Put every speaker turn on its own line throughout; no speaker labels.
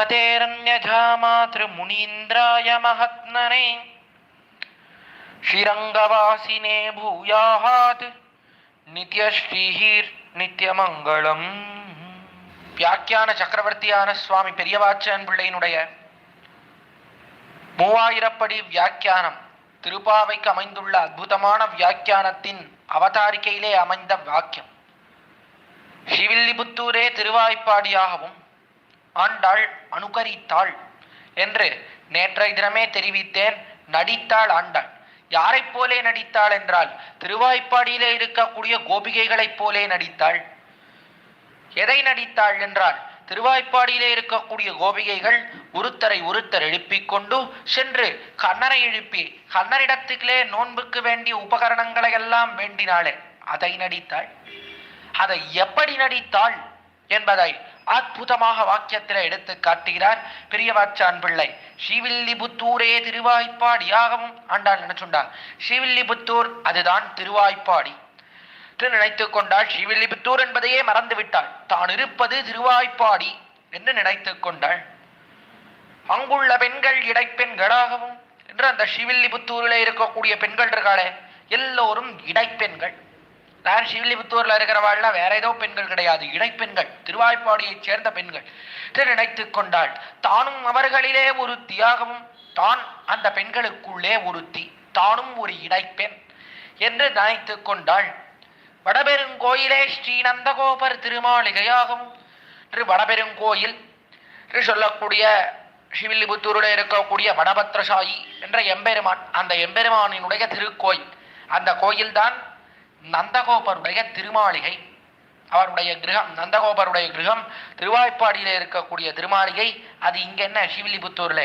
श्रीमतेरन्यथा मातृमुनीन्द्राय महात्मने श्रीरंगवासिने भूयात् नित्यश्रीः நித்தியமங்கலம். வியாக்கியான சக்கரவர்த்தியான சுவாமி பெரியவாச்சன் பிள்ளையினுடைய 3000 படி வியாக்கியானம் திருப்பாவைக்கு அமைந்துள்ள அற்புதமான வியாக்கியானத்தின் அவதாரிக்கையிலே அமைந்த வாக்கியம். ஸ்ரீவில்லிபுத்தூரே திருவாய்ப்பாடியாகவும் ஆண்டாள் அனுகரித்தாள் என்று நேற்றைய தினமே தெரிவித்தேன். நடித்தாள் ஆண்டாள். யாரை போலே நடித்தாள் என்றால் திருவாய்ப்பாடியிலே இருக்கக்கூடிய கோபிகைகளைப் போலே நடித்தாள். எதை நடித்தாள் என்றால் திருவாய்ப்பாடியிலே இருக்கக்கூடிய கோபிகைகள் ஒருத்தர் எழுப்பிக் கொண்டு சென்று கண்ணரை எழுப்பி கண்ணரிடத்துக்களே நோன்புக்கு வேண்டிய உபகரணங்களை எல்லாம் வேண்டினாளே அதை நடித்தாள். அதை எப்படி நடித்தாள் என்பதை அற்புதமாக வாக்கியத்தில் எடுத்து காட்டுகிறார் பெரியவாச்சான் பிள்ளை. ஸ்ரீவில்லிபுத்தூரே திருவாய்ப்பாடியாகவும் ஆண்டாள் நினைச்சுண்டாள். ஸ்ரீவில்லிபுத்தூர் அதுதான் திருவாய்ப்பாடி நினைத்து கொண்டாள். ஸ்ரீவில்லிபுத்தூர் என்பதையே மறந்து விட்டாள். தான் இருப்பது திருவாய்ப்பாடி என்று நினைத்து கொண்டாள். அங்குள்ள பெண்கள் இடைப்பெண்களாகவும் என்று அந்த ஸ்ரீவில்லிபுத்தூரில் இருக்கக்கூடிய பெண்கள் இருக்காளே எல்லோரும் இடைப்பெண்கள். நான் ஸ்ரீவில்லிபுத்தூர்ல இருக்கிறவாள்லாம் வேற ஏதோ பெண்கள் கிடையாது, இடைப்பெண்கள், திருவாய்ப்பாடியைச் சேர்ந்த பெண்கள் என்று நினைத்து கொண்டாள். தானும் அவர்களிலே ஒரு தியாகமும் தான் அந்த பெண்களுக்குள்ளே ஒருத்தி, தானும் ஒரு இடைப்பெண் என்று நினைத்து கொண்டாள். வடபெருங்கோயிலே ஸ்ரீநந்தகோபர் திருமாளிகையாகவும் வடபெருங்கோயில் என்று சொல்லக்கூடிய ஸ்ரீவில்லிபுத்தூரில் இருக்கக்கூடிய வடபத்ரசாயி என்ற எம்பெருமான், அந்த எம்பெருமானினுடைய திருக்கோயில், அந்த கோயில்தான் நந்தகோபருடைய திருமாளிகை. அவருடைய கிரகம், நந்தகோபருடைய கிரகம் திருவாய்ப்பாடியில இருக்கக்கூடிய திருமாளிகை. அது இங்க என்ன ஸ்ரீவில்லிபுத்தூர்ல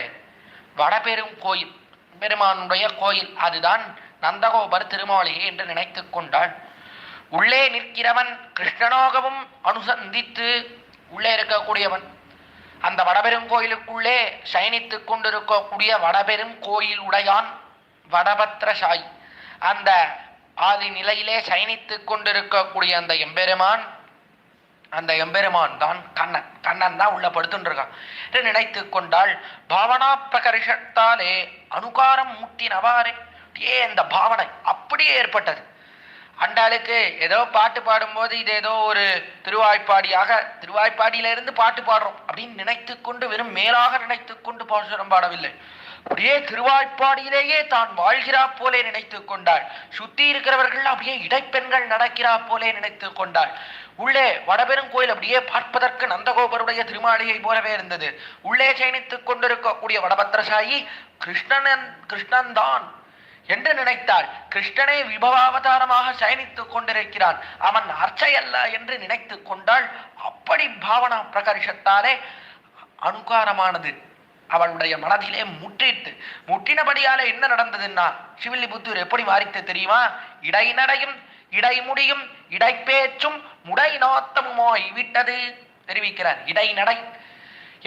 வடபெரும் கோயில், பெருமானுடைய கோயில், அதுதான் நந்தகோபர் திருமாளிகை என்று நினைத்து கொண்டாள். உள்ளே நிற்கிறவன் கிருஷ்ணனாகவும் அனுசந்தித்து உள்ளே இருக்கக்கூடியவன், அந்த வடபெரும் கோயிலுக்குள்ளே சயனித்து கொண்டிருக்கக்கூடிய வடபெரும் கோயில் உடையான் வடபத்ரசாயி, அந்த ஆதி நிலையிலே சயனித்துக் கொண்டிருக்கக்கூடிய அந்த எம்பெருமான், அந்த எம்பெருமான் தான் கண்ணன். கண்ணன் தான் உள்ள படுத்துருக்கான் என்று நினைத்து கொண்டாள். பாவனா பிரகர்ஷத்தாலே அனுகாரம் மூட்டினவாறே இந்த பாவனை அப்படியே ஏற்பட்டது. ஆண்டாளுக்கு ஏதோ பாட்டு பாடும்போது இது ஏதோ ஒரு திருவாய்ப்பாடியாக, திருவாய்ப்பாடியிலிருந்து பாட்டு பாடுறோம் அப்படின்னு நினைத்து கொண்டு வெறும் மேலாக நினைத்து கொண்டு பாசுரம் பாடவில்லை. அப்படியே திருவாய்ப்பாடியிலேயே தான் வாழ்கிறா போலே நினைத்து கொண்டாள். சுத்தி இருக்கிறவர்கள் அப்படியே இடைப்பெண்கள் நடக்கிறா போலே நினைத்து கொண்டாள். உள்ளே வடபெருங்கோயில் அப்படியே பார்ப்பதற்கு நந்தகோபருடைய திருமாளிகை போலவே இருந்தது. உள்ளே சயனித்துக் கொண்டிருக்கக்கூடிய வடபத்ரசாயி கிருஷ்ணன் தான் என்று நினைத்தாள். கிருஷ்ணனை விபவாவதாரமாக சயனித்துக் கொண்டிருக்கிறான், அவன் அர்ச்சையல்ல என்று நினைத்து கொண்டாள். அப்படி பாவனா பிரகர்ஷத்தாலே அனுகாரமானது அவளுடைய மனதிலே முற்றினபடியால என்ன நடந்ததுன்னா ஸ்ரீவில்லிபுத்தூர் எப்படி மாறித்து தெரியுமா? இடைநடையும் இடைமுடியும் இடைப்பேச்சும் முடை நாத்தமுமாய் விட்டது தெரிவிக்கிறார். இடைநடை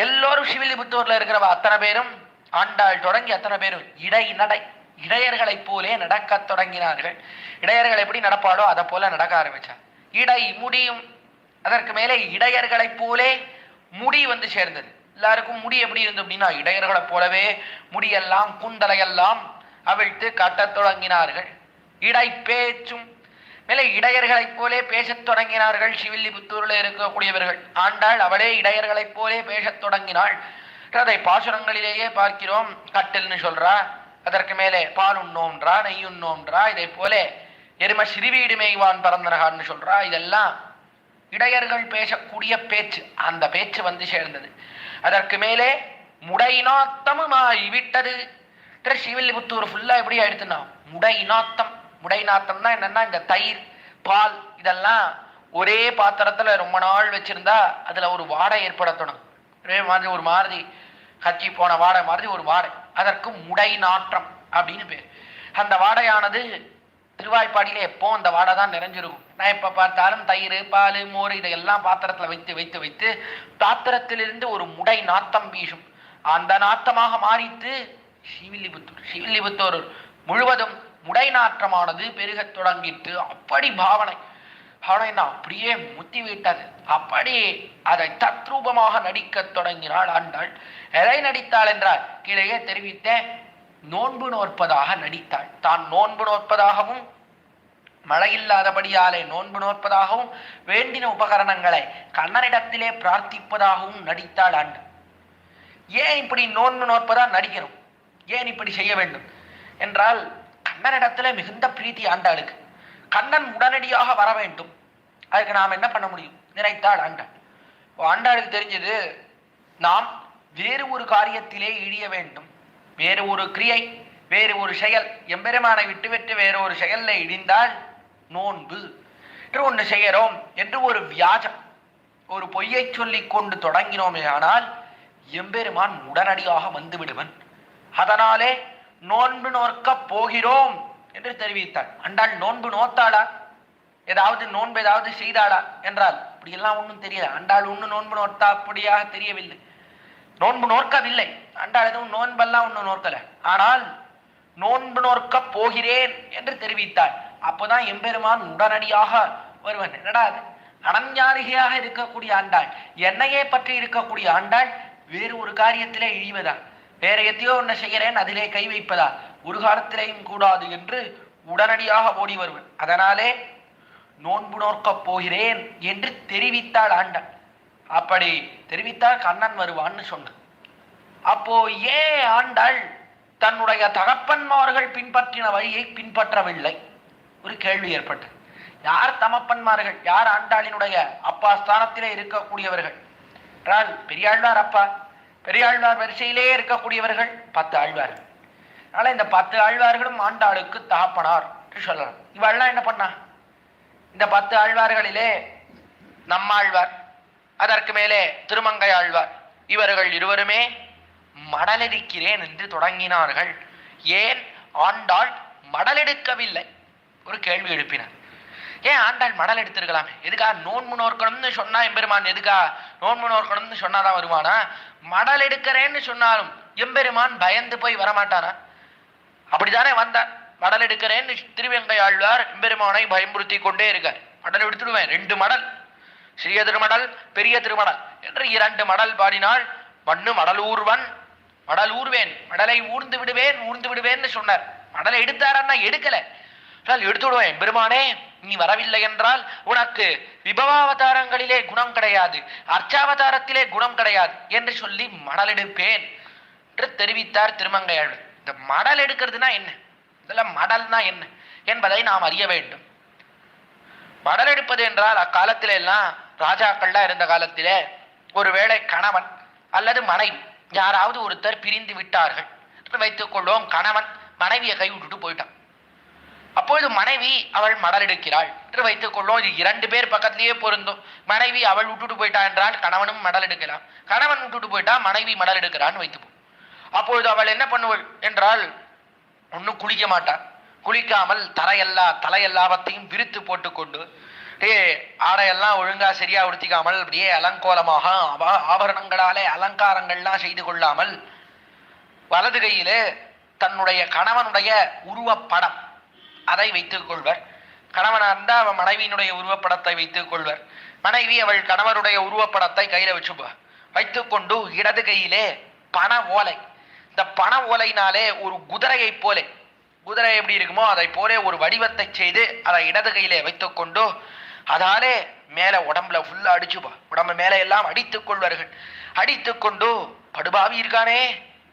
எல்லோரும் ஸ்ரீவில்லிபுத்தூர்ல இருக்கிறவ அத்தனை பேரும், ஆண்டாள் தொடங்கி அத்தனை பேரும் இடைநடை, இடையர்களைப் போலே நடக்க தொடங்கினார்கள். இடையர்கள் எப்படி நடப்பாளோ அதை போல நடக்க ஆரம்பிச்சார். இடை முடியும், அதற்கு மேலே இடையர்களைப் போலே முடி வந்து சேர்ந்தது. எல்லாருக்கும் முடி எப்படி இருந்து அப்படின்னா இடையர்களைப் போலவே முடியெல்லாம் கூந்தலையெல்லாம் அவிழ்த்து காட்டத் தொடங்கினார்கள். இடை பேச்சும் மேலே இடையர்களைப் போலே பேசத் தொடங்கினார்கள். ஸ்ரீவில்லிபுத்தூரில் இருக்கக்கூடியவர்கள். ஆண்டாள் அவளே இடையர்களைப் போலே பேசத் தொடங்கினாள். அதை பாசுரங்களிலேயே பார்க்கிறோம். கட்டில்னு சொல்றா, அதற்கு மேலே பால் உண்ணோம்ன்றா, நெய் உண்ணோம்ன்றா, இதை போல எரும சிறுவீடு மேய்வான் பரந்தனகான்னு சொல்றா. இதெல்லாம் இடையர்கள் பேசக்கூடிய பேச்சு. அந்த பேச்சு வந்து சேர்ந்தது. அதற்கு மேலே முடை நாத்தமுமாய் விட்டது. ஸ்ரீவில்லிபுத்தூர் ஃபுல்லா எப்படி ஆயிடுத்துன்னா முடை நாத்தம். முடை நாத்தம்னா என்னன்னா இந்த தயிர் பால் இதெல்லாம் ஒரே பாத்திரத்துல ரொம்ப நாள் வச்சிருந்தா அதுல ஒரு வாடை ஏற்பட தொடங்கும். ஒரே மாதிரி ஒரு மாதிரி கச்சி போன வாடை மாதிரி ஒரு வாடை, அதற்கு முடை நாற்றம் அப்படின்னு பேர். அந்த வாடையானது திருவாய்ப்பாடியில எப்போ அந்த வாடை தான் நிறைஞ்சிருக்கும். நான் எப்ப பார்த்தாலும் தயிர் பால் மோர் இதையெல்லாம் பாத்திரத்துல வைத்து வைத்து வைத்து பாத்திரத்திலிருந்து ஒரு முடை நாத்தம் வீசும். அந்த நாத்தமாக மாறித்து ஸ்ரீவில்லிபுத்தூர் முழுவதும் முடை நாற்றமானது பெருகத் தொடங்கிட்டு. அப்படி பாவனை அவனை அப்படியே முத்தி விட்டது. அப்படி அதை தத்ரூபமாக நடிக்கத் தொடங்கினாள் ஆண்டாள். எதை நடித்தாள் என்றால் கீழே தெரிவித்தேன், நோன்பு நோற்பதாக நடித்தாள். தான் நோன்பு நோற்பதாகவும் மழை இல்லாதபடியாலே நோன்பு நோற்பதாகவும் வேண்டின உபகரணங்களை கண்ணனிடத்திலே பிரார்த்திப்பதாகவும் நடித்தாள் ஆண்டாள். ஏன் இப்படி நோன்பு நோற்பதா நடிக்கணும், ஏன் இப்படி செய்ய வேண்டும் என்றால் கண்ணனிடத்திலே மிகுந்த பிரீத்தி ஆண்டாளுக்கு. கண்ணன் உடனடியாக வர வேண்டும், அதுக்கு நாம் என்ன பண்ண முடியும் நினைத்தாள் ஆண்டாள். ஆண்டாளுக்கு தெரிஞ்சது, நாம் வேறு ஒரு காரியத்திலே இழிய வேண்டும், வேறு ஒரு கிரியை, வேறு ஒரு செயல், எம்பெருமானை விட்டுவிட்டு வேறு ஒரு செயல்ல இழிந்தால் நோன்பு என்று ஒன்று செய்கிறோம் என்று ஒரு வியாஜம், ஒரு பொய்யை சொல்லி கொண்டு தொடங்கினோமே ஆனால் எம்பெருமான் உடனடியாக வந்து விடுவன். அதனாலே நோன்பு நோற்க போகிறோம் என்று தெரிவித்தாள். ஆண்டாள் நோன்பு நோத்தாளா, ஏதாவது நோன்பு ஏதாவது செய்தாளா என்றால் அப்படியெல்லாம் ஒன்றும் தெரியல. ஆண்டாள் ஒன்றும் நோன்பு நோத்தா அப்படியாக தெரியவில்லை, நோன்பு நோக்கவில்லை. ஆண்டாள் எதுவும் நோன்பெல்லாம் ஒன்றும் நோக்கல, ஆனால் நோன்பு நோற்க போகிறேன் என்று தெரிவித்தாள். அப்போதான் எம்பெருமான் உடனடியாக வருவன். என்னடா அது, அனஞ்ஞானிகையாக இருக்கக்கூடிய ஆண்டாள், என்னையே பற்றி இருக்கக்கூடிய ஆண்டாள் வேறு ஒரு காரியத்திலே இழிவதா, வேற எத்தையோ ஒன்று செய்கிறேன் அதிலே கை வைப்பதா, ஒரு காலத்திலேயும் கூடாது என்று உடனடியாக ஓடி வருவன். அதனாலே நோன்பு நோக்கப் போகிறேன் என்று தெரிவித்தாள் ஆண்டாள். அப்படி தெரிவித்தால் கண்ணன் வருவான்னு சொன்னான். அப்போ ஏன் ஆண்டாள் தன்னுடைய தகப்பன்மார்கள் பின்பற்றின வழியை பின்பற்றவில்லை? ஒரு கேள்வி ஏற்பட்டது. யார் தமப்பன்மார்கள், யார் ஆண்டாளினுடைய அப்பா ஸ்தானத்திலே இருக்கக்கூடியவர்கள் என்றால் பெரியாழ்வார் அப்பா, பெரியாழ்வார் வரிசையிலே இருக்கக்கூடியவர்கள் 10 ஆழ்வார்கள். அதனால இந்த 10 ஆழ்வார்களும் ஆண்டாளுக்கு தகப்பனார் என்று சொல்லலாம். இவெல்லாம் என்ன பண்ணா, இந்த 10 ஆழ்வார்களிலே நம்மாழ்வார், அதற்கு மேலே திருமங்கை ஆழ்வார், இவர்கள் இருவருமே மடலெடுக்கிறேன் என்று தொடங்கினார்கள். ஏன் ஆண்டாள் மடலெடுக்கவில்லை? ஒரு கேள்வி எழுப்பினார். ஏன் ஆண்டாள் மடல் எடுத்திருக்கலாமே, எதுக்கா நோன்பு நோக்கணும்னு சொன்னா எம்பெருமான் எதுக்கா நோன்பு நோக்கணும்னு சொன்னாதான் வருவானா? மடல் எடுக்கிறேன்னு சொன்னாலும் எம்பெருமான் பயந்து போய் வரமாட்டானா? அப்படித்தானே வந்தார். மடல் எடுக்கிறேன்னு திருவெங்கை ஆழ்வார் எம்பெருமானை பயமுறுத்தி கொண்டே இருக்கார். மடல் எடுத்துடுவேன், 2 மடல், சிறிய திருமடல் பெரிய திருமடல் என்று 2 மடல் பாடினாள். மண்ணு மடல் ஊர்வன், மடல் ஊர்வேன், மடலை ஊர்ந்து விடுவேன், ஊர்ந்து விடுவேன்னு சொன்னார். மடலை எடுத்தாரன்னா எடுக்கல, எடுத்து விடுவேன். பெருமானே நீ வரவில்லை என்றால் உனக்கு விபவாவதாரங்களிலே குணம் கிடையாது, அர்ச்சாவதாரத்திலே குணம் கிடையாது என்று சொல்லி மடல் எடுப்பேன் என்று தெரிவித்தார் திருமங்கையாள். இந்த மடல் எடுக்கிறதுனா என்ன, இதெல்லாம் மடல்னா என்ன என்பதை நாம் அறிய வேண்டும். மடல் எடுப்பது என்றால் அக்காலத்தில எல்லாம் ராஜாக்கள்லாம் இருந்த காலத்திலே ஒருவேளை கணவன் அல்லது மனைவி யாராவது ஒருத்தர் பிரிந்து விட்டார்கள் வைத்துக் கொள்வோம். கணவன் மனைவியை கை விட்டுட்டு போயிட்டான். அப்பொழுது மனைவி அவள் மடல் எடுக்கிறாள் என்று வைத்துக் கொள்வோம். இது 2 பேர் பக்கத்திலேயே பொருந்தும். மனைவி அவள் விட்டுட்டு போயிட்டா என்றால் கணவனும் மடல் எடுக்கலாம், கணவன் விட்டுட்டு போயிட்டா மனைவி மடல் எடுக்கிறான்னு வைத்துப்போம். அப்பொழுது அவள் என்ன பண்ணுவள் என்றால், ஒன்றும் குளிக்க மாட்டாள், குளிக்காமல் தலையெல்லாவத்தையும் விரித்து போட்டுக்கொண்டு ஆடையெல்லாம் ஒழுங்கா சரியா உடுத்திக்காமல் அப்படியே அலங்கோலமாக ஆபரணங்களாலே அலங்காரங்கள்லாம் செய்து கொள்ளாமல் வலது கையிலே தன்னுடைய கணவனுடைய உருவப்படம் அதை வைத்துக் கொள்வர். கணவனா இருந்தா அவன் மனைவியினுடைய உருவப்படத்தை வைத்துக் கொள்வர். மனைவி அவள் கணவருடைய உருவப்படத்தை கையில வச்சுப்பார். வைத்துக்கொண்டு இடது கையிலே பண ஓலை, இந்த பண ஓலையினாலே ஒரு குதிரையை போலே, குதிரை எப்படி இருக்குமோ அதை போலே ஒரு வடிவத்தை செய்து அதை இடது கையிலே வைத்துக்கொண்டு அதாலே மேல உடம்புல ஃபுல்லா அடிச்சுப்பா, உடம்பு மேல எல்லாம் அடித்துக் கொள்வார்கள். அடித்துக்கொண்டு படுபாவி இருக்கானே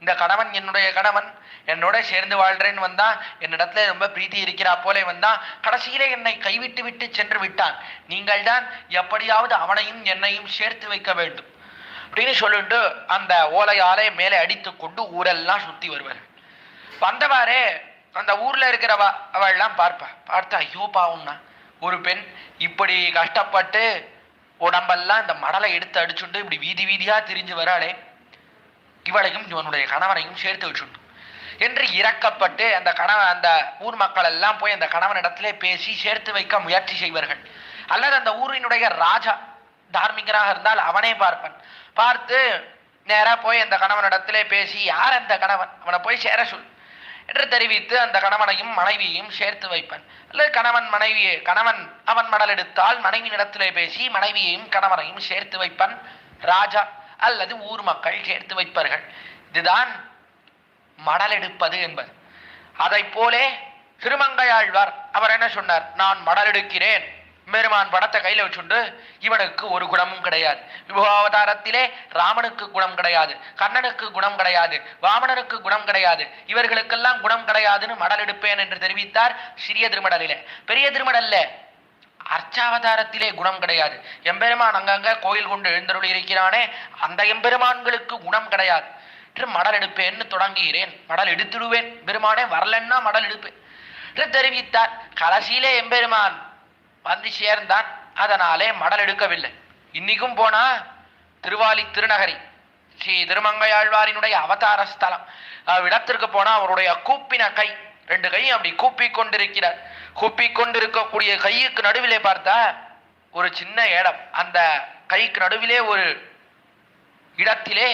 இந்த கணவன், என்னுடைய கணவன் என்னோட சேர்ந்து வாழ்றேன்னு வந்தான், என்னிடத்துல ரொம்ப பிரீத்தி இருக்கிறா போலே வந்தான், கடைசியிலே என்னை கைவிட்டு விட்டு சென்று விட்டான், நீங்கள் தான் எப்படியாவது அவனையும் என்னையும் சேர்த்து வைக்க வேண்டும் அப்படின்னு சொல்லிட்டு அந்த ஓலையாலே மேலே அடித்து கொண்டு ஊரெல்லாம் சுத்தி வருவார்கள். வந்தவாறே அந்த ஊர்ல இருக்கிறவா அவள்லாம் பார்த்தா ஐயோ பாவம்னா, ஒரு பெண் இப்படி கஷ்டப்பட்டு உடம்பெல்லாம் இந்த மடலை எடுத்து அடிச்சுட்டு இப்படி வீதி வீதியா திரிஞ்சு வராளே, இவளையும் இவனுடைய கணவனையும் சேர்த்து வச்சுட்டு என்று இறக்கப்பட்டு அந்த ஊர் மக்கள் எல்லாம் போய் அந்த கணவனிடத்திலே பேசி சேர்த்து வைக்க முயற்சி செய்வார்கள். அல்லது அந்த ஊரினுடைய ராஜா தார்மீகராக இருந்தால் அவனே பார்ப்பன். பார்த்து நேரா போய் அந்த கணவனிடத்திலே பேசி, யார் அந்த கணவன், அவனை போய் சேர சொல் என்று தெரிவித்து அந்த கணவனையும் மனைவியையும் சேர்த்து வைப்பன். அல்லது கணவன் அவன் மடல் எடுத்தால் மனைவி இடத்திலே பேசி மனைவியையும் கணவனையும் சேர்த்து வைப்பன் ராஜா அல்லது ஊர் மக்கள் சேர்த்து வைப்பார்கள். இதுதான் மடல் எடுப்பது என்பது. அதை போலே திருமங்கையாழ்வார் அவர் என்ன சொன்னார்? நான் மடல் எடுக்கிறேன். பெருமான் படத்தை கையில வச்சுண்டு இவனுக்கு ஒரு குணமும் கிடையாது. விபவாவதாரத்திலே ராமனுக்கு குணம் கிடையாது, கண்ணனுக்கு குணம் கிடையாது, வாமனனுக்கு குணம் கிடையாது, இவர்களுக்கெல்லாம் குணம் கிடையாதுன்னு மடல் எடுப்பேன் என்று தெரிவித்தார். சிறிய திருமடலிலே. பெரிய திருமடல்ல அர்ச்சாவதாரத்திலே குணம் கிடையாது. எம்பெருமான் அங்கங்க கோயில் கொண்டு எழுந்தருள் இருக்கிறானே அந்த எம்பெருமான்களுக்கு குணம் கிடையாது என்று மடல் எடுப்பேன்னு தொடங்குகிறேன். மடல் எடுத்துடுவேன், பெருமானே வரலன்னா மடல் எடுப்பேன் என்று தெரிவித்தார். கடைசியிலே எம்பெருமான் வந்து சேர்ந்தான். அதனாலே மடல் எடுக்கவில்லை. இன்னைக்கும் போனா திருவாலி திருநகரி ஸ்ரீ திருமங்கையாழ்வாரினுடைய அவதார ஸ்தலம் அவ்விடத்திற்கு போனா அவருடைய கூப்பின கை, ரெண்டு கையும் அப்படி கூப்பி கொண்டிருக்கிறார். கூப்பி கொண்டிருக்கக்கூடிய கையுக்கு நடுவிலே பார்த்தா ஒரு சின்ன இடம். அந்த கைக்கு நடுவிலே ஒரு இடத்திலே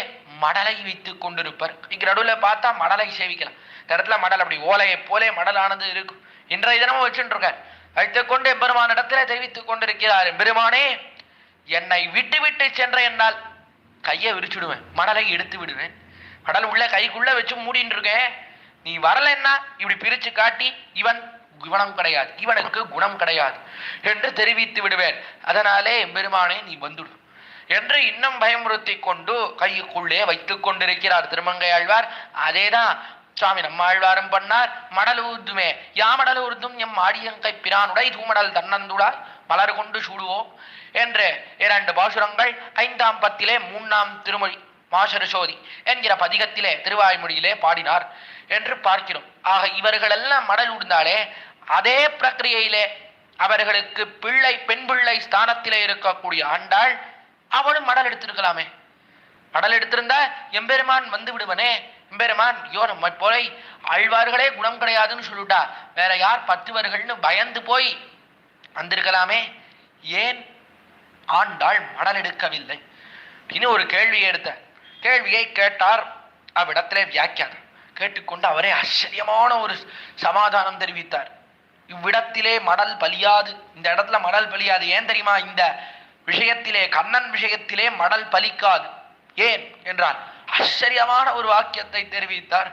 மடலை வைத்துக் கொண்டிருப்பார். கைக்கு நடுவில் பார்த்தா மடலை சேவிக்கலாம். இந்த இடத்துல மடல் அப்படி ஓலையை போலே மடலானது இருக்கும். இன்றைய தினமும் வச்சுட்டு இருக்கார். வைத்துக் கொண்டு எம்பெருமான இடத்திலே தெரிவித்துக் கொண்டிருக்கிறார். எம்பெருமானே, என்னை விட்டு விட்டு சென்ற என்னால் கையை விரிச்சுடுவேன், மடலை எடுத்து விடுவேன். மடல் உள்ள கைக்குள்ள வச்சு மூடின்னு இருக்கேன். நீ வரலன்னா இப்படி பிரிச்சு காட்டி இவன் குணம் கிடையாது, இவனுக்கு குணம் கிடையாது என்று தெரிவித்து விடுவேன். அதனாலே எம்பெருமானே நீ வந்துடு என்று இன்னும் பயமுறுத்தி கொண்டு கைக்குள்ளே வைத்துக் கொண்டிருக்கிறார் திருமங்கையாழ்வார். அதேதான் சுவாமி நம்மாழ்வாரும் பண்ணார். மடல் ஊர்துமே யாமடல் ஊர்தும் எம் ஆடியங்கை பிரானுடை தூமடல் தன்னந்துடாய் மலர் கொண்டு சூடுவோம் என்று 2 பாசுரங்கள் 5ஆம் பத்திலே 3ஆம் திருமொழி மாசருசோதி என்கிற பதிகத்திலே திருவாய்மொழியிலே பாடினார் என்று பார்க்கிறோம். ஆக இவர்களெல்லாம் மடல் ஊர்ந்தாலே அதே பிரக்கிரியையிலே அவர்களுக்கு பெண் பிள்ளை ஸ்தானத்திலே இருக்கக்கூடிய ஆண்டாள் அவளும் மடல் எடுத்திருக்கலாமே. மடல் எடுத்திருந்தா எம்பெருமான் வந்து விடுவனே. எம்பெருமான் நம்ம போய் ஆழ்வார்களே குணம் கிடையாதுன்னு சொல்லிட்டா வேற யார் பத்துவர்கள்னு பயந்து போய் வந்திருக்கலாமே. ஏன் ஆண்டாள் மடல் எடுக்கவில்லை அப்படின்னு ஒரு கேள்வியை எடுத்த கேள்வியை கேட்டார். அவ்விடத்திலே வியாக்கியானம் கேட்டுக்கொண்டு அவரே ஆச்சரியமான ஒரு சமாதானம் தெரிவித்தார். இவ்விடத்திலே மடல் பலியாது, இந்த இடத்துல மடல் பலியாது. ஏன் தெரியுமா? இந்த விஷயத்திலே கண்ணன் விஷயத்திலே மடல் பலிக்காது. ஏன் என்றால் ஆச்சரியமான ஒரு வாக்கியத்தை தெரிவித்தார்.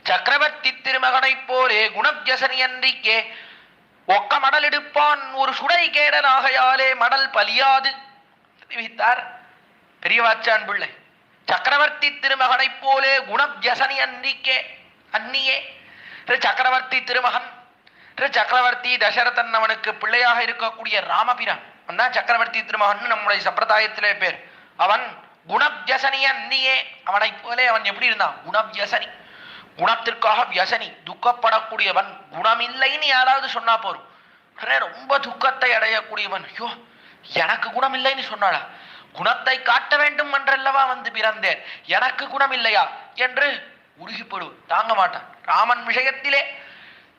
சக்கரவர்த்தி திருமகனை போலே குணவியசனி அன்றிக்கே ஒக்க மடல் எடுப்பான் ஒரு சுடை கேடனாகையாலே மடல் பலியாது தெரிவித்தார் பெரியவாச்சான் பிள்ளை. சக்கரவர்த்தி திருமகனை போலே குணவியசனி அன்றிக்கே அந்நியே சக்கரவர்த்தி திருமகன் சக்கரவர்த்தி தசரதன் அவனுக்கு பிள்ளையாக இருக்கக்கூடிய ராமபிரான் தான் சக்கரவர்த்தி திருமகன் நம்முடைய சம்பிரதாயத்திலே பேர். அவன் குணவியசனி அந்நியே, அவனை போலே அவன் எப்படி இருந்தான்? குணவியசனி, குணத்திற்காக வியசனி, துக்கப்படக்கூடியவன். குணமில்லைன்னு யாராவது சொன்னா போரும், ரொம்ப துக்கத்தை அடையக்கூடியவன். ஐயோ எனக்கு குணம் இல்லைன்னு சொன்னாளா, குணத்தை காட்ட வேண்டும் என்றல்லவா வந்து பிறந்தேன், எனக்கு குணம் இல்லையா என்று உருகிப்படுவன், தாங்க மாட்டான். ராமன் விஷயத்திலே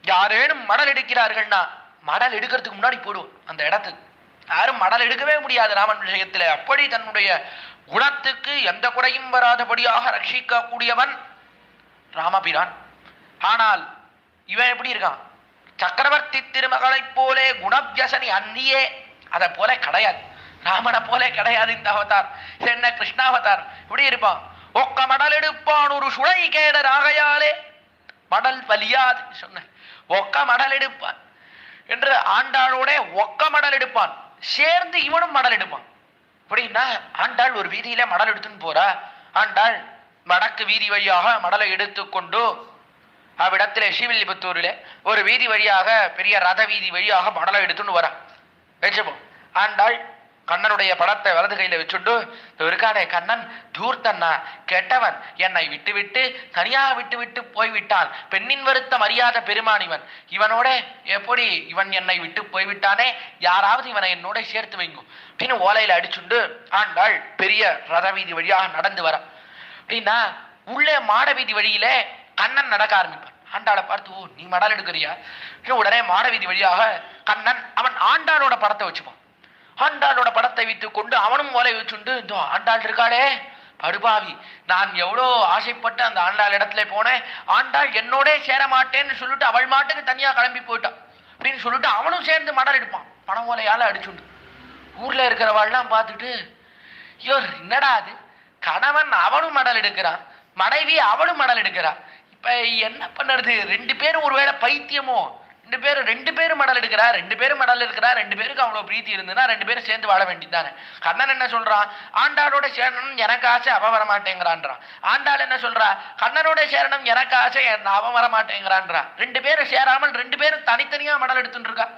யாரேனும் மடல் எடுக்கிறார்கள்னா மடல் எடுக்கிறதுக்கு முன்னாடி போடுவோம் அந்த இடத்துக்கு. யாரும் மடல் எடுக்கவே முடியாது ராமன் விஷயத்திலே. அப்படி தன்னுடைய குணத்துக்கு எந்த குறையும் வராதபடியாக ரட்சிக்கக்கூடியவன் ராமபிரான். ஆனால் இவன் எப்படி இருக்கான்? சக்கரவர்த்தி திருமகளை போலே குணவியசனி அந்நியே, அதை போல கிடையாது, ராமனை போல கிடையாது இந்த அவதார். இது என்ன கிருஷ்ணாவதார்? இப்படி இருப்பான். ஒக்க மடல் எடுப்பான் ஒரு சுழை கேடர் ஆகையாலே மடல் பலியாது சொன்ன. ஒக்க மடல் எடுப்பான் என்று ஆண்டாளோட ஒக்க மடல் எடுப்பான், சேர்ந்து இவனும் மடல் எடுப்பான். அப்படின்னா ஆண்டாள் ஒரு வீதியில மடல் எடுத்துன்னு போறா. ஆண்டாள் வடக்கு வீதி வழியாக மடலை எடுத்துக்கொண்டு அவ்விடத்திலே ஸ்ரீவில்லிபுத்தூரிலே ஒரு வீதி வழியாக பெரிய ரத வீதி வழியாக மடலை எடுத்துன்னு வரா. வச்சுப்போம். ஆண்டாள் கண்ணனுடைய படத்தை வலது கையில வச்சுட்டு இருக்கானே கண்ணன் தூர்த்தன்னா கெட்டவன், என்னை விட்டு விட்டு தனியாக விட்டு விட்டு போய்விட்டான், பெண்ணின் வருத்தம் அறியாத பெருமான் இவன், இவனோட எப்படி இவன் என்னை விட்டு போய்விட்டானே, யாராவது இவனை என்னோட சேர்த்து வைங்கும் அப்படின்னு ஓலையில அடிச்சுண்டு ஆண்டாள் பெரிய ரத வீதி வழியாக நடந்து வர. அப்படின்னா உள்ளே மாட வீதி வழியில கண்ணன் நடக்க ஆரம்பிப்பான். ஆண்டாளை பார்த்து, ஓ நீ மடல் எடுக்கிறியா? உடனே மாட வீதி வழியாக கண்ணன் அவன் ஆண்டாளோட படத்தை வச்சுப்பான். ஆண்டாளோட படத்தை வைத்துக் கொண்டு அவனும் ஓலை வச்சுண்டு, இந்த ஆண்டாள் இருக்காளே படுபாவி, நான் எவ்வளோ ஆசைப்பட்டு அந்த ஆண்டாள் இடத்துல போனேன், ஆண்டாள் என்னோட சேர மாட்டேன்னு சொல்லிட்டு அவள் மாட்டுக்கு தனியா கிளம்பி போயிட்டான் அப்படின்னு சொல்லிட்டு அவனும் சேர்ந்து மடல் எடுப்பான் பணம் ஓலையால அடிச்சுண்டு. ஊர்ல இருக்கிறவாள்லாம் பார்த்துட்டு, ஐயோ என்னடா அது, கணவன் அவனும் மடல் எடுக்கிறான், மனைவி அவளும் மடல் எடுக்கிறான், இப்ப என்ன பண்ணுறது, ரெண்டு பேரும் ஒருவேளை பைத்தியமோ, ரெண்டு பேரும் மடல் எடுக்கிறா, ரெண்டு பேரும் மடல் இருக்கிறா, ரெண்டு பேருக்கு அவ்வளவு பிரீத்தி இருந்ததுன்னா ரெண்டு பேரும் சேர்ந்து வாழ வேண்டியதானே. கண்ணன் என்ன சொல்றான், ஆண்டாளோட சேரணும் எனக்கு ஆசை அவ வரமாட்டேங்கிறான்றான். ஆண்டாள் என்ன சொல்றா, கண்ணனோட சேரணும் எனக்கு ஆசை அவன் வரமாட்டேங்கிறான்றா. ரெண்டு பேரும் சேராமல் ரெண்டு பேரும் தனித்தனியா மடல் எடுத்துட்டு இருக்கா.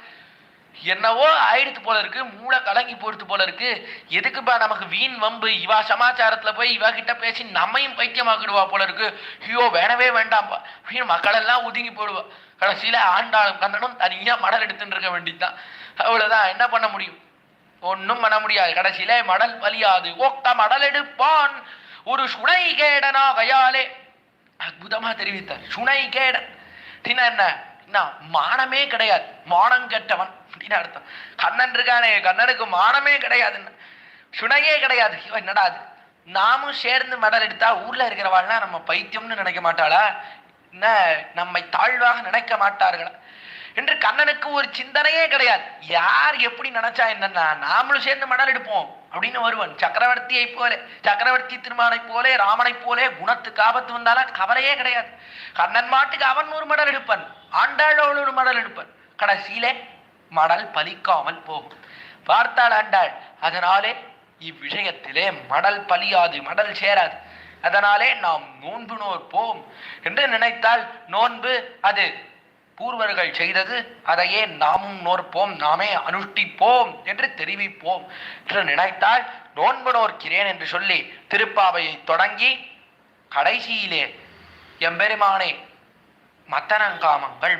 என்னவோ ஆயிடுத்து போல இருக்கு, மூளை கலங்கி போடுத்து போல இருக்கு. எதுக்குப்பா நமக்கு வீண் வம்பு, இவா சமாச்சாரத்துல போய் இவா கிட்ட பேசி நம்மையும் பைத்தியமாக்கிடுவா போல இருக்கு, ஐயோ வேணவே வேண்டாம்ப்பா அப்படின்னு மக்கள் எல்லாம் ஒதுங்கி போடுவா. கடைசியில ஆண்டாளும் கண்ணனும் தனியா மடல் எடுத்துட்டு இருக்க வேண்டியதுதான். அவ்வளவுதான், என்ன பண்ண முடியும், ஒன்னும் பண்ண முடியாது. கடைசியில மடல் பலியாது ஒக்க மடல் எடுப்பான் ஒரு சுனை கேடனா கையாலே. அற்புதமா தெரிவித்தார். சுனை கேடன் என்ன, மானமே கிடையாது, மானம் கெட்டவன் அப்படின்னு அர்த்தம். கண்ணன் இருக்கானே, கண்ணனுக்கு மானமே கிடையாதுன்னு, சுனையே கிடையாது. என்னடா அது, நாமும் சேர்ந்து மடல் எடுத்தா ஊர்ல இருக்கிறவாள்னா நம்ம பைத்தியம்னு நினைக்க மாட்டாளா, என்ன நம்மை தாழ்வாக நினைக்க மாட்டார்களா என்று கண்ணனுக்கு ஒரு சிந்தனையே கிடையாது. யார் எப்படி நினைச்சா என்னன்னா, நாமளும் சேர்ந்து மடல் எடுப்போம் அப்படின்னு வருவன். சக்கரவர்த்தியை போல, சக்கரவர்த்தி திருமானை போலே, ராமனை போலே குணத்துக்கு ஆபத்து வந்தாலும் கவலையே கிடையாது. கண்ணன் மாட்டுக்கு அவன் ஒரு மடல் எடுப்பன், ஆண்டாளோடு ஒரு மடல் எடுப்பன். கடைசியிலே மடல் பலிக்காமல் போகும். பார்த்தாள் ஆண்டாள். அதனாலே இவ்விஷயத்திலே மடல் பலியாது, மடல் சேராது. அதனாலே நாம் நோன்பு நோற்போம் என்று நினைத்தால், நோன்பு அது பூர்வர்கள் செய்தது, அதையே நாமும் நோற்போம், நாமே அனுஷ்டிப்போம் என்று தெரிவிப்போம் என்று நினைத்தால், நோன்பு நோக்கிறேன் என்று சொல்லி திருப்பாவையை தொடங்கி கடைசியிலே எம்பெருமானே மத்தனங்காமங்கள்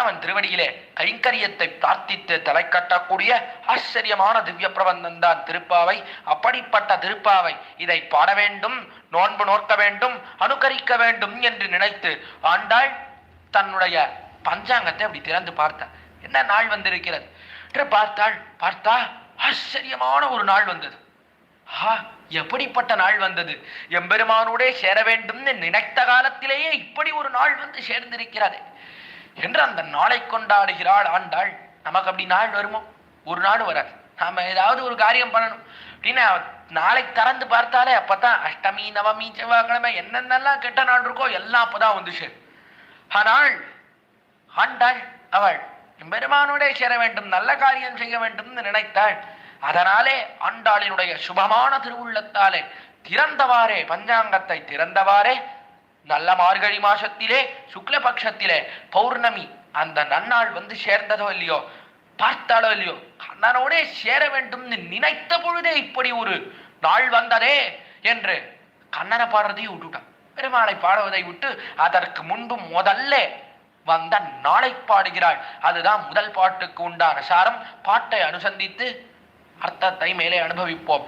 அவன் திருவடியிலே கைங்கரியத்தை பிரார்த்தித்து தலை கட்டக்கூடிய ஆச்சரியமான திவ்ய பிரபந்தம் தான் திருப்பாவை. அப்படிப்பட்ட திருப்பாவை இதை பாட வேண்டும், நோன்பு நோக்க வேண்டும், அனுகரிக்க வேண்டும் என்று நினைத்து ஆண்டாள் தன்னுடைய பஞ்சாங்கத்தை அப்படி திறந்து பார்த்தாள். என்ன நாள் வந்திருக்கிறது என்று பார்த்தா ஆச்சரியமான ஒரு நாள் வந்தது. எப்படிப்பட்ட நாள் வந்தது, எம்பெருமானோட சேர வேண்டும் நினைத்த காலத்திலேயே இப்படி ஒரு நாள் வந்து சேர்ந்திருக்கிறது என்று அந்த நாளை கொண்டாடுகிறாள் ஆண்டாள். நமக்கு அப்படி நாள் வருமோ? ஒரு நாள் வராது. நாம ஏதாவது ஒரு காரியம் பண்ணணும் அப்படின்னா நாளை திறந்து பார்த்தாலே அப்பதான் அஷ்டமி நவமி செவ்வாய்க்கிழமை என்னென்னலாம் கெட்ட நாள் இருக்கோ எல்லாம் அப்பதான் வந்து சேரும். ஆனால் ஆண்டாள் அவள் எம்பெருமானோட சேர வேண்டும், நல்ல காரியம் செய்ய வேண்டும் நினைத்தாள். அதனாலே ஆண்டாளினுடைய சுபமான திருவுள்ளத்தாலே திறந்தவாறே, பஞ்சாங்கத்தை திறந்தவாறே, நல்ல மார்கழி மாசத்திலே சுக்லபக்ஷத்திலே பௌர்ணமி அந்த நன்னாள் வந்து சேர்ந்ததோ இல்லையோ, பார்த்தாலோ இல்லையோ, கண்ணனோட சேர வேண்டும் நினைத்த பொழுதே இப்படி ஒரு நாள் வந்ததே என்று கண்ணனை பாடுறதையும் விட்டுட்டான். பெருமாளை பாடுவதை விட்டு அதற்கு முன்பு முதல்ல வந்த நாளை பாடுகிறாள். அதுதான் முதல் பாட்டுக்கு உண்டான சாரம். பாட்டை அனுசந்தித்து அர்த்தத்தை மேலே அனுபவிப்போம்.